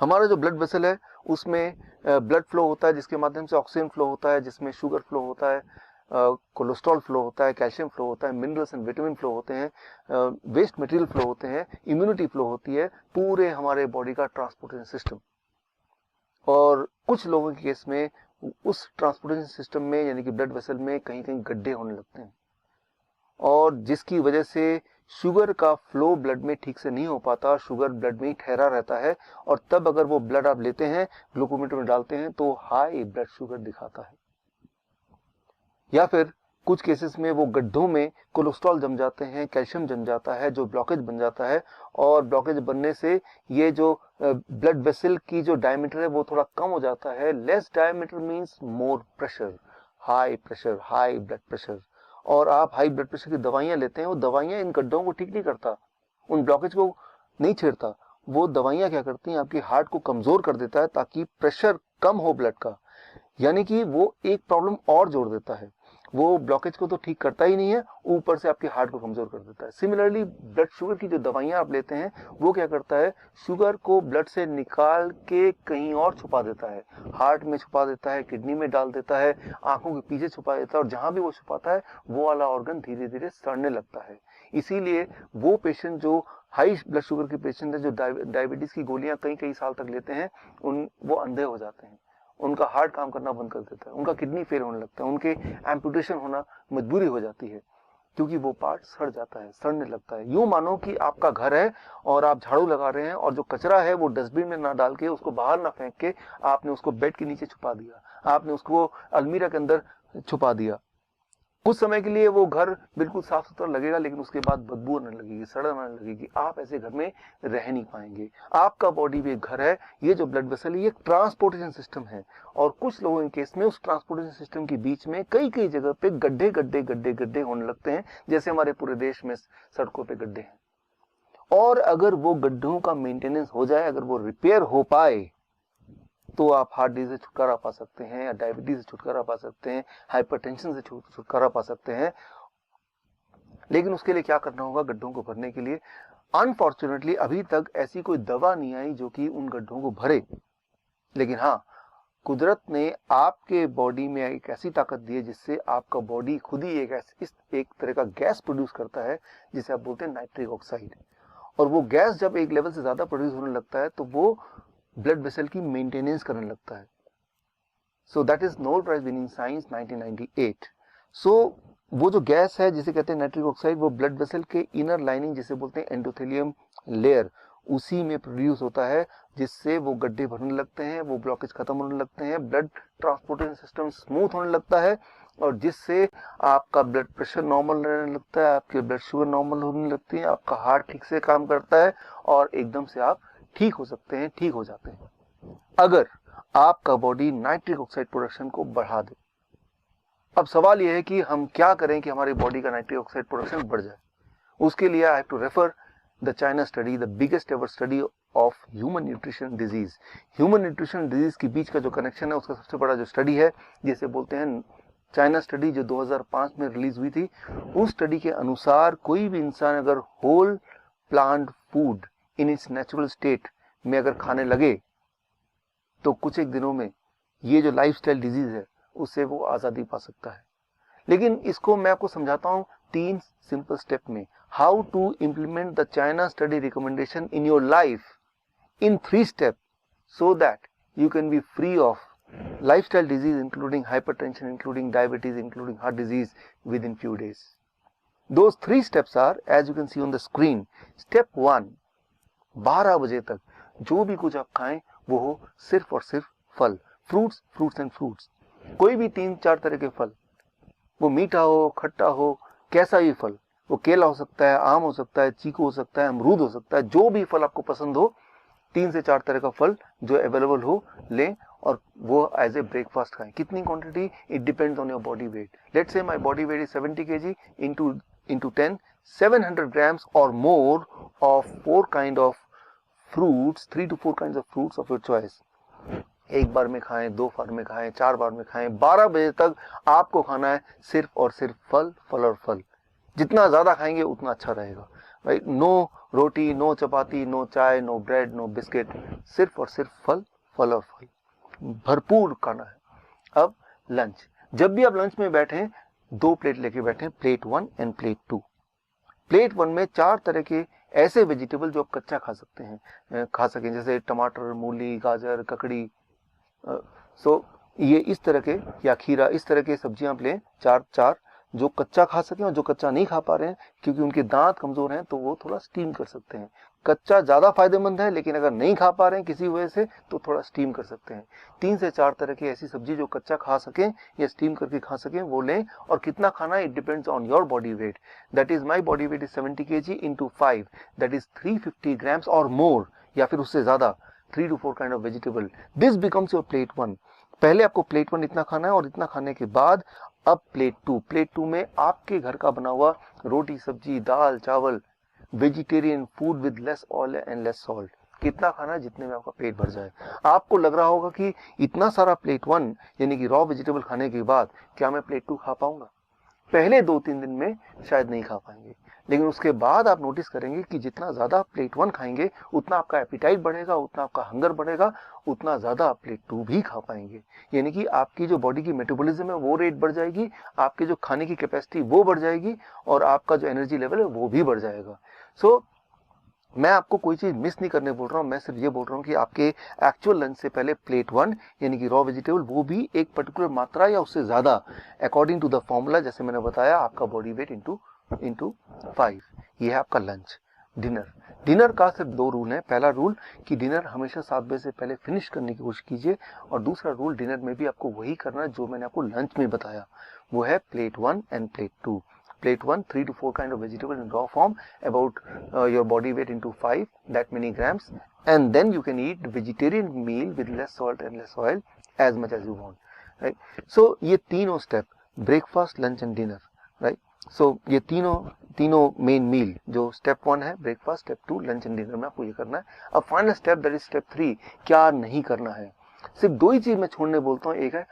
हमारा जो blood vessel है उसमें ब्लड फ्लो होता है जिसके माध्यम से ऑक्सीजन फ्लो होता है, जिसमें शुगर फ्लो होता है, कोलेस्ट्रॉल फ्लो होता है, कैल्शियम फ्लो होता है, मिनरल्स एंड विटामिन फ्लो होते हैं, वेस्ट मटेरियल फ्लो होते हैं, इम्यूनिटी फ्लो होती है, पूरे हमारे बॉडी का ट्रांसपोर्टेशन सिस्टम। और कुछ लोगों के केस में उस ट्रांसपोर्टेशन सिस्टम में यानी कि ब्लड वेसल में कहीं कहीं गड्ढे होने लगते हैं, और जिसकी वजह से शुगर का फ्लो ब्लड में ठीक से नहीं हो पाता, शुगर ब्लड में ही ठहरा रहता है, और तब अगर वो ब्लड आप लेते हैं, ग्लूकोमीटर में डालते हैं, तो हाई ब्लड शुगर दिखाता है। या फिर कुछ केसेस में वो गड्ढों में कोलेस्ट्रॉल जम जाते हैं, कैल्शियम जम जाता है, जो ब्लॉकेज बन जाता है, और ब्लॉकेज बनने से ये जो ब्लड वेसल की जो डायमीटर है वो थोड़ा कम हो जाता है। Less diameter means more pressure, high blood pressure. और आप हाई ब्लड प्रेशर की दवाइयां लेते हैं, वो दवाइयां इन गड्ढों को ठीक नहीं करता, उन ब्लॉकेज को नहीं छेड़ता। वो दवाइयां क्या करती हैं, आपकी हार्ट को कमजोर कर देता है ताकि प्रेशर कम हो ब्लड का, यानी कि वो एक प्रॉब्लम और जोड़ देता है। वो ब्लॉकेज को तो ठीक करता ही नहीं है, ऊपर से आपके हार्ट को कमजोर कर देता है। सिमिलरली ब्लड शुगर की जो दवाइयां आप लेते हैं वो क्या करता है, शुगर को ब्लड से निकाल के कहीं और छुपा देता है, हार्ट में छुपा देता है, किडनी में डाल देता है, आंखों के पीछे छुपा देता है, और जहां भी वो छुपाता है वो वाला ऑर्गन धीरे धीरे सड़ने लगता है। इसीलिए वो पेशेंट जो हाई ब्लड शुगर के पेशेंट है, जो डायबिटीज की गोलियां कई कई साल तक लेते हैं, वो अंधे हो जाते हैं, उनका हार्ट काम करना बंद कर देता है, उनका किडनी फेल होने लगता है, उनके एम्पुटेशन होना मजबूरी हो जाती है, क्योंकि वो पार्ट सड़ जाता है, सड़ने लगता है। यूं मानो कि आपका घर है और आप झाड़ू लगा रहे हैं, और जो कचरा है वो डस्टबिन में ना डाल के, उसको बाहर ना फेंक के, आपने उसको बेड के नीचे छुपा दिया, आपने उसको अलमीरा के अंदर छुपा दिया। कुछ समय के लिए वो घर बिल्कुल साफ सुथरा लगेगा, लेकिन उसके बाद बदबू आने लगेगी, सड़न आने लगेगी, आप ऐसे घर में रह नहीं पाएंगे। आपका बॉडी भी एक घर है, ये जो ब्लड वेसल है ये एक ट्रांसपोर्टेशन सिस्टम है, और कुछ लोगों के केस में उस ट्रांसपोर्टेशन सिस्टम के बीच में कई कई जगह पे गड्ढे गड्ढे गड्ढे गड्ढे होने लगते हैं, जैसे हमारे पूरे देश में सड़कों पे गड्ढे हैं। और अगर वो गड्ढों का मेंटेनेंस हो जाए, अगर वो रिपेयर हो पाए, तो आप हार्ट डिजीज से छुटकारा पा सकते हैं, या डायबिटीज से छुटकारा पा सकते हैं, हाइपरटेंशन से छुटकारा पा सकते हैं। लेकिन उसके लिए क्या करना होगा, गड्ढों को भरने के लिए? अनफॉर्चुनेटली अभी तक ऐसी कोई दवा नहीं आई जो कि उन गड्ढों को भरे। लेकिन हाँ, कुदरत ने आपके बॉडी में एक ऐसी ताकत दी है जिससे आपका बॉडी खुद ही एक तरह का गैस प्रोड्यूस करता है, जिसे आप बोलते हैं नाइट्रिक ऑक्साइड। और वो गैस जब एक लेवल से ज्यादा प्रोड्यूस होने लगता है तो वो ब्लड वेसल की मेंटेनेंस करने लगता है। So that is Nobel prize winning science 1998। So वो जो गैस है जिसे कहते हैं नाइट्रिक ऑक्साइड, वो ब्लड वेसल के इनर लाइनिंग जिसे बोलते हैं एंडोथेलियम लेयर, उसी में प्रोड्यूस होता है, जिससे वो गड्ढे भरने लगते हैं, वो ब्लॉकेज खत्म होने लगते हैं, ब्लड ट्रांसपोर्टेशन सिस्टम स्मूथ होने लगता है, और जिससे आपका ब्लड प्रेशर नॉर्मल रहने लगता है, आपकी ब्लड शुगर नॉर्मल होने लगती है, आपका हार्ट ठीक से काम करता है, और एकदम से आप ठीक हो सकते हैं, ठीक हो जाते हैं, अगर आपका बॉडी नाइट्रिक ऑक्साइड प्रोडक्शन को बढ़ा दे। अब सवाल यह है कि हम क्या करें कि हमारी बॉडी का नाइट्रिक ऑक्साइड प्रोडक्शन बढ़ जाए। उसके लिए I have to refer the China study, the biggest ever study of human nutrition disease. Human nutrition disease के बीच का जो कनेक्शन है, उसका सबसे बड़ा जो स्टडी है, जिसे बोलते हैं चाइना स्टडी, जो 2005 में रिलीज हुई थी। उस स्टडी के अनुसार कोई भी इंसान अगर whole plant food in its natural state में अगर खाने लगे, तो कुछ एक दिनों में ये जो लाइफस्टाइल डिजीज है उससे वो आजादी पा सकता है। लेकिन इसको मैं आपको समझाता हूं 3 सिंपल स्टेप में, how to implement the China study recommendation in your life in 3 step, so that you can be free of lifestyle disease including hypertension, including diabetes, including heart disease within few days. Those 3 steps are, as you can see on the screen. Step 1, 12 बजे तक जो भी कुछ आप खाएं वो हो सिर्फ और सिर्फ फल, फ्रूट्स एंड फ्रूट्स। कोई भी 3-4 तरह के फल, वो मीठा हो, खट्टा हो, कैसा भी फल, वो केला हो सकता है, आम हो सकता है, चीकू हो सकता है, अमरूद हो सकता है, जो भी फल आपको पसंद हो, 3 से 4 तरह का फल जो अवेलेबल हो लें, और वो एज ए ब्रेकफास्ट खाएं। कितनी quantity? It depends on your body weight. Let's say my body weight is 70 kg, into 10, 700 grams or more of 4 kind of fruits, 3 to 4 kinds of fruits of your choice. एक बार में खाएं, 2 बार में खाएं, 4 बार में खाएं, 12 बजे तक आपको खाना है सिर्फ और सिर्फ फल, फल और फल। जितना ज्यादा खाएंगे उतना अच्छा रहेगा। राइट। नो रोटी, नो चपाती, नो चाय, नो ब्रेड, नो बिस्किट, सिर्फ और सिर्फ फल, फल और फल, भरपूर खाना है। अब लंच, जब भी आप लंच में बैठे 2 प्लेट लेके बैठे, प्लेट 1 एंड प्लेट 2। प्लेट 1 में 4 तरह के ऐसे वेजिटेबल जो आप कच्चा खा सकते हैं, खा सकें, जैसे टमाटर, मूली, गाजर, ककड़ी, सो ये इस तरह के, या खीरा, इस तरह के सब्जियां आप लें, 4 जो कच्चा खा सकें, और जो कच्चा नहीं खा पा रहे हैं क्योंकि उनके दांत कमजोर हैं तो वो थोड़ा स्टीम कर सकते हैं। कच्चा ज्यादा फायदेमंद है, लेकिन अगर नहीं खा पा रहे हैं किसी वजह से तो थोड़ा स्टीम कर सकते हैं। 3 से 4 तरह की ऐसी सब्जी जो कच्चा खा सकें या स्टीम करके खा सकें वो लें। और कितना खाना, it depends on your body weight. That is my body weight is 70 kg into 5, that is 350 grams और मोर, या फिर उससे ज्यादा, 3 to 4 kind of vegetable. This becomes your plate 1। पहले आपको प्लेट 1 इतना खाना है, और इतना खाने के बाद अब प्लेट 2। प्लेट 2 में आपके घर का बना हुआ रोटी, सब्जी, दाल, चावल, vegetarian food with less oil and less salt. कितना खाना, जितने में आपका पेट भर जाए। आपको लग रहा होगा कि इतना सारा प्लेट 1 यानी कि रॉ वेजिटेबल खाने के बाद क्या मैं प्लेट 2 खा पाऊंगा? पहले 2-3 दिन में शायद नहीं खा पाएंगे, लेकिन उसके बाद आप नोटिस करेंगे कि जितना ज्यादा प्लेट 1 खाएंगे उतना आपका एपिटाइट बढ़ेगा, उतना आपका हंगर बढ़ेगा, उतना ज्यादा आप प्लेट 2 भी खा पाएंगे। यानी कि आपकी जो बॉडी की मेटाबॉलिज्म है वो रेट बढ़ जाएगी, आपके जो खाने की कैपेसिटी वो बढ़ जाएगी, और आपका जो एनर्जी लेवल है वो भी बढ़ जाएगा। सो मैं आपको कोई चीज मिस नहीं करने बोल रहा हूँ, मैं सिर्फ ये बोल रहा हूँ कि आपके एक्चुअल लंच से पहले प्लेट 1 यानी कि रॉ वेजिटेबल, वो भी एक पर्टिकुलर मात्रा या उससे ज्यादा, अकॉर्डिंग टू द फॉर्मूला, जैसे मैंने बताया, आपका बॉडी वेट इंटू 5। ये है आपका लंच। डिनर, डिनर का सिर्फ 2 रूल है। पहला रूल कि डिनर हमेशा 7 बजे से पहले फिनिश करने की कोशिश कीजिए, और दूसरा रूल, डिनर में भी आपको वही करना है जो मैंने आपको लंच में बताया, वो है plate 1 end plate 2। Plate 1, 3 to 4 kind of vegetable in raw form, about your body weight into 5, that many grams, and then you can eat vegetarian meal with less salt and less oil as much as you want, right? So ये तीनों step, breakfast, lunch and dinner, right? So ये तीनों main meal जो step 1 है breakfast, step 2 lunch and dinner में आपको ये करना है। अब final step, that is step 3, क्या नहीं करना है? सिर्फ 2 ही चीज मैं छोड़ने बोलता हूँ। एक है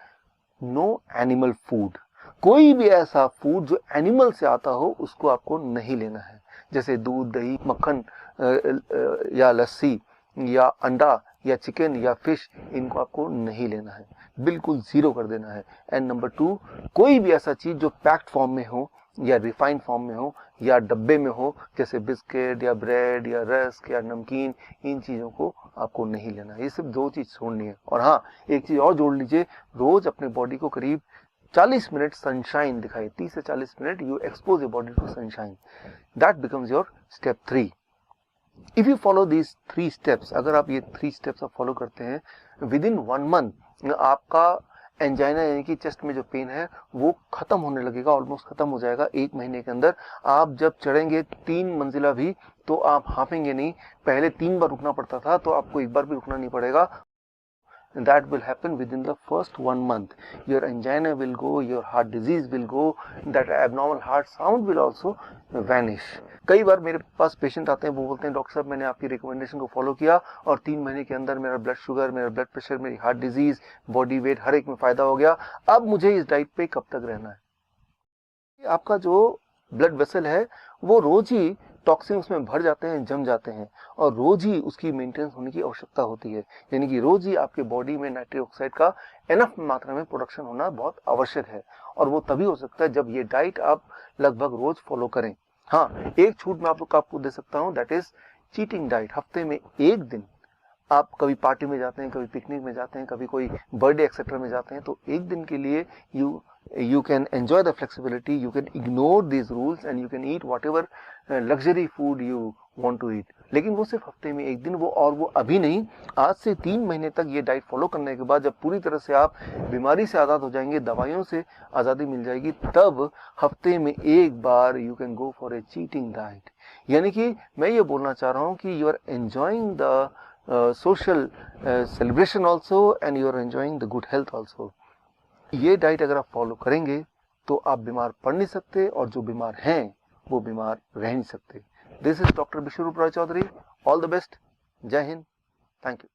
no animal food, कोई भी ऐसा फूड जो एनिमल से आता हो उसको आपको नहीं लेना है, जैसे दूध, दही, मक्खन या लस्सी या अंडा या चिकन या फिश, इनको आपको नहीं लेना है, बिल्कुल 0 कर देना है। एंड नंबर 2, कोई भी ऐसा चीज जो पैक्ड फॉर्म में हो या रिफाइंड फॉर्म में हो या डब्बे में हो, जैसे बिस्किट या ब्रेड या रस्क या नमकीन, इन चीजों को आपको नहीं लेना है। ये सिर्फ 2 चीज छोड़नी है। और हाँ, एक चीज और जोड़ लीजिए, रोज अपने बॉडी को करीब 40 मिनट सनशाइन दिखाई, 30 से 40 minute you expose your body to sunshine, that becomes your step 3। If you follow these 3 steps, अगर आप ये 3 स्टेप्स आप फॉलो करते हैं, विद इन 1 मंथ आपका एंजाइना यानी कि चेस्ट में जो पेन है वो खत्म होने लगेगा, ऑलमोस्ट खत्म हो जाएगा 1 महीने के अंदर। आप जब चढ़ेंगे 3 मंजिला भी तो आप हाफेंगे नहीं। पहले 3 बार रुकना पड़ता था, तो आपको 1 बार भी रुकना नहीं पड़ेगा। And that will happen within the first 1 month. Your angina will go, your heart disease will go, that abnormal heart sound will also vanish. कई बार मेरे पास पेशेंट आते हैं, वो बोलते हैं डॉक्टर साहब मैंने आपकी रिकमेंडेशन को फॉलो किया और 3 महीने के अंदर मेरा ब्लड शुगर, मेरा ब्लड प्रेशर, मेरी हार्ट डिजीज, बॉडी वेट हर एक में फायदा हो गया, अब मुझे इस डाइट पे कब तक रहना है? आपका जो ब्लड वेसल है वो रोज ही टॉक्सिन उसमें भर जाते हैं, जम जाते हैं, और रोज ही उसकी मेंटेनेंस होने की आवश्यकता होती है। यानी कि रोज ही आपके बॉडी में नाइट्रिक ऑक्साइड का एनफ मात्रा में प्रोडक्शन होना बहुत आवश्यक है, और वो तभी हो सकता है जब ये डाइट आप लगभग रोज फॉलो करें। हाँ, एक छूट मैं आपको दे सकता हूँ, दैट इज चीटिंग डाइट। हफ्ते में 1 दिन आप कभी पार्टी में जाते हैं, कभी पिकनिक में जाते हैं, कभी कोई बर्थडे एक्सेट्रा में जाते हैं, तो 1 दिन के लिए you can enjoy the flexibility, you can ignore these rules and you can eat whatever luxury food you want to eat. लेकिन वो सिर्फ हफ्ते में 1 दिन, वो अभी नहीं, आज से 3 महीने तक ये डाइट फॉलो करने के बाद जब पूरी तरह से आप बीमारी से आज़ाद हो जाएंगे, दवाइयों से आज़ादी मिल जाएगी, तब हफ्ते में 1 बार you can go for a cheating diet. यानी कि मैं ये बोलना चाह रहा हूँ कि you are enjoying the social celebration also and you are enjoying the good health also. ये डाइट अगर आप फॉलो करेंगे तो आप बीमार पड़ नहीं सकते, और जो बीमार हैं वो बीमार रह नहीं सकते। This is doctor Vishwaroop Roy Chaudhary. All the best. जय हिंद। Thank you.